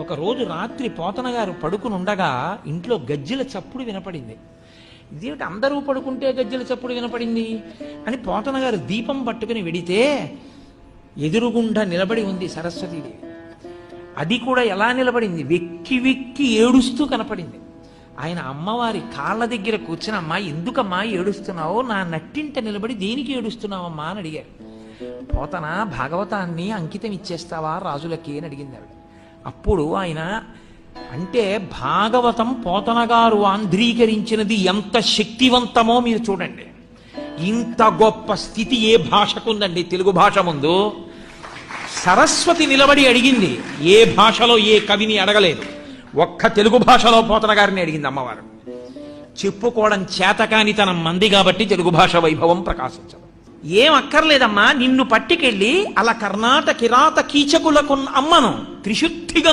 ఒక రోజు రాత్రి పోతన గారు పడుకుని ఉండగా ఇంట్లో గజ్జెల చప్పుడు వినపడింది. ఇదేమిటి అందరూ పడుకుంటే గజ్జెల చప్పుడు వినపడింది అని పోతన గారు దీపం పట్టుకుని వెడితే ఎదురుగుండా నిలబడి ఉంది సరస్వతీదేవి. అది కూడా ఎలా నిలబడింది, వెక్కి వెక్కి ఏడుస్తూ కనపడింది. ఆయన అమ్మవారి కాళ్ళ దగ్గర కూర్చుని, అమ్మా ఎందుకమ్మా ఏడుస్తున్నావో, నా నట్టింట నిలబడి దేనికి ఏడుస్తున్నావమ్మా అని అడిగారు. పోతన భాగవతాన్ని అంకితం ఇచ్చేస్తావా రాజులకి అని అడిగింది ఆవిడ. అప్పుడు ఆయన అంటే భాగవతం పోతన గారు ఆంధ్రీకరించినది ఎంత శక్తివంతమో మీరు చూడండి. ఇంత గొప్ప స్థితి ఏ భాషకు ఉందండి తెలుగు భాష ముందు. సరస్వతి నిలబడి అడిగింది, ఏ భాషలో ఏ కవిని అడగలేదు, ఒక్క తెలుగు భాషలో పోతన గారిని అడిగింది అమ్మవారు. చెప్పుకోవడం చేతకానితనం మంది కాబట్టి తెలుగు భాష వైభవం ప్రకాశించదు. ఏం అక్కర్లేదమ్మా, నిన్ను పట్టుకెళ్ళి అలా కర్ణాట కిరాత కీచకులకు అమ్మను త్రిశుద్ధిగా